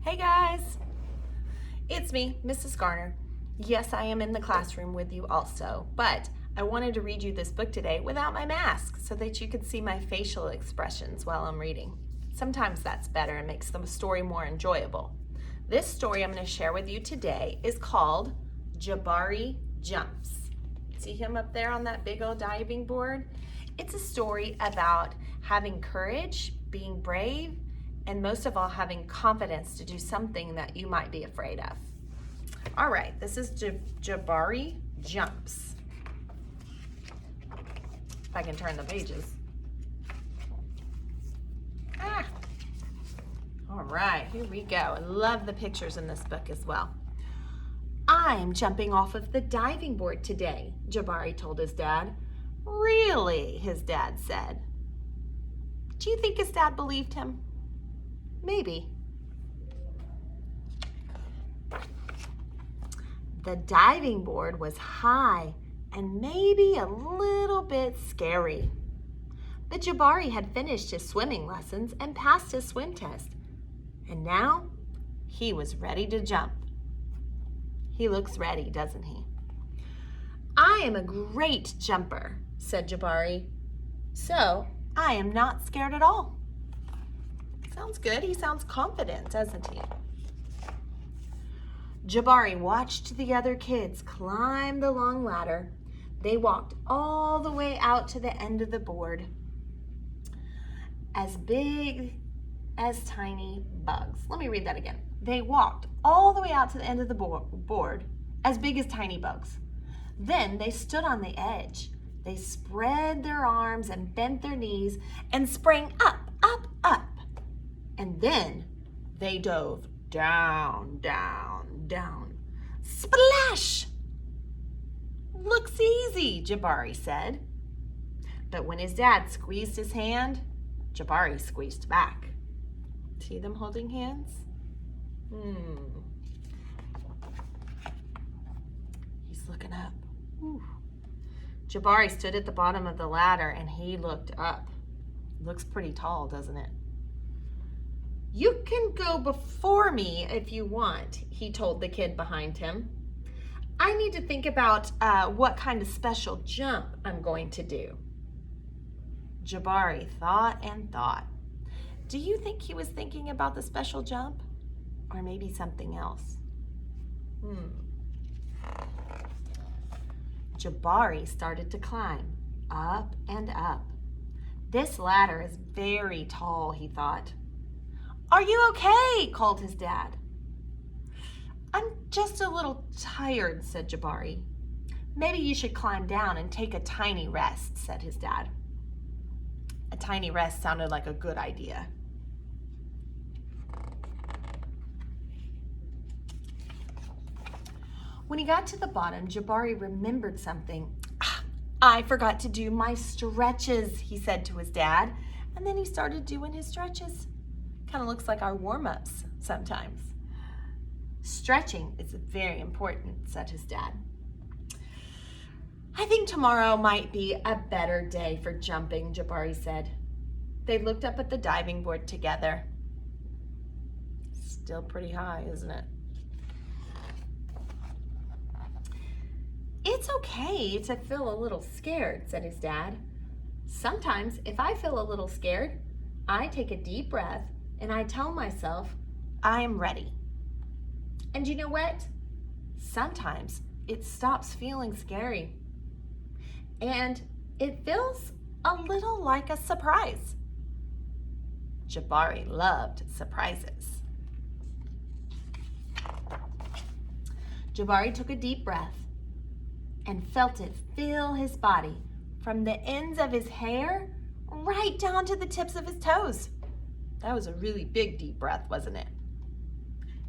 Hey guys, it's me, Mrs. Garner. Yes, I am in the classroom with you also, but I wanted to read you this book today without my mask so that you could see my facial expressions while I'm reading. Sometimes that's better and makes the story more enjoyable. This story I'm going to share with you today is called Jabari Jumps. See him up there on that big old diving board? It's a story about having courage, being brave, and most of all, having confidence to do something that you might be afraid of. All right, this is Jabari Jumps. If I can turn the pages. All right, here we go. I love the pictures in this book as well. I'm jumping off of the diving board today, Jabari told his dad. Really, his dad said. Do you think his dad believed him? Maybe. The diving board was high and maybe a little bit scary. But Jabari had finished his swimming lessons and passed his swim test. And now he was ready to jump. He looks ready, doesn't he? I am a great jumper, said Jabari. So I am not scared at all. Sounds good. He sounds confident, doesn't he? Jabari watched the other kids climb the long ladder. They walked all the way out to the end of the board. As big as tiny bugs. Let me read that again. They walked all the way out to the end of the board, as big as tiny bugs. Then they stood on the edge. They spread their arms and bent their knees and sprang up, up, up. And then they dove down, down, down. Splash! Looks easy, Jabari said. But when his dad squeezed his hand, Jabari squeezed back. See them holding hands? He's looking up. Ooh. Jabari stood at the bottom of the ladder and he looked up. Looks pretty tall, doesn't it? You can go before me if you want, he told the kid behind him. I need to think about what kind of special jump I'm going to do. Jabari thought and thought. Do you think he was thinking about the special jump? Or maybe something else? Jabari started to climb up and up. This ladder is very tall, he thought. Are you okay? Called his dad. I'm just a little tired, said Jabari. Maybe you should climb down and take a tiny rest, said his dad. A tiny rest sounded like a good idea. When he got to the bottom, Jabari remembered something. I forgot to do my stretches, he said to his dad. And then he started doing his stretches. Kind of looks like our warm-ups sometimes. Stretching is very important, said his dad. I think tomorrow might be a better day for jumping, Jabari said. They looked up at the diving board together. Still pretty high, isn't it? It's okay to feel a little scared, said his dad. Sometimes if I feel a little scared, I take a deep breath and I tell myself, I am ready. And you know what? Sometimes it stops feeling scary. And it feels a little like a surprise. Jabari loved surprises. Jabari took a deep breath and felt it fill his body from the ends of his hair right down to the tips of his toes. That was a really big deep breath, wasn't it?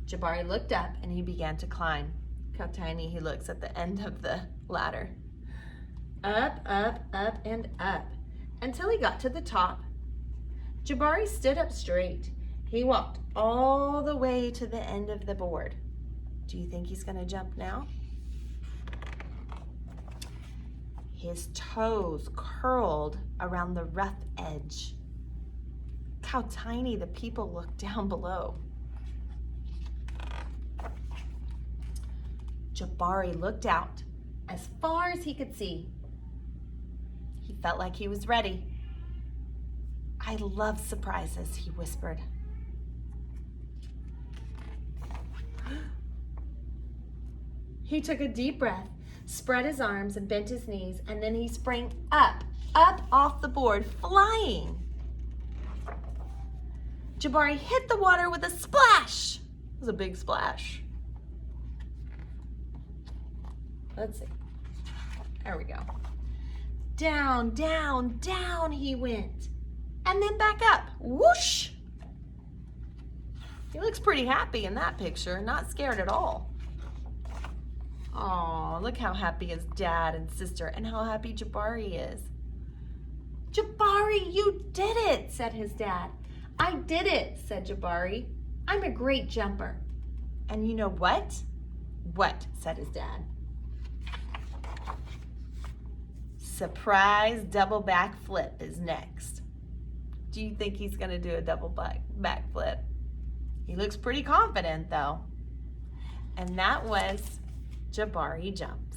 Jabari looked up and he began to climb. Look how tiny he looks at the end of the ladder. Up, up, up, and up until he got to the top. Jabari stood up straight. He walked all the way to the end of the board. Do you think he's going to jump now? His toes curled around the rough edge. Look how tiny the people look down below. Jabari looked out as far as he could see. He felt like he was ready. "I love surprises," he whispered. He took a deep breath, spread his arms and bent his knees, and then he sprang up off the board, flying. Jabari hit the water with a splash. It was a big splash. Let's see. There we go. Down, down, down he went. And then back up. Whoosh! He looks pretty happy in that picture, not scared at all. Oh, look how happy his dad and sister and how happy Jabari is. "Jabari, you did it," said his dad. "I did it," said Jabari. "I'm a great jumper." "And you know what?" "What?" said his dad. Surprise double back flip is next. Do you think he's going to do a double back flip? He looks pretty confident though. And that was Jabari Jump.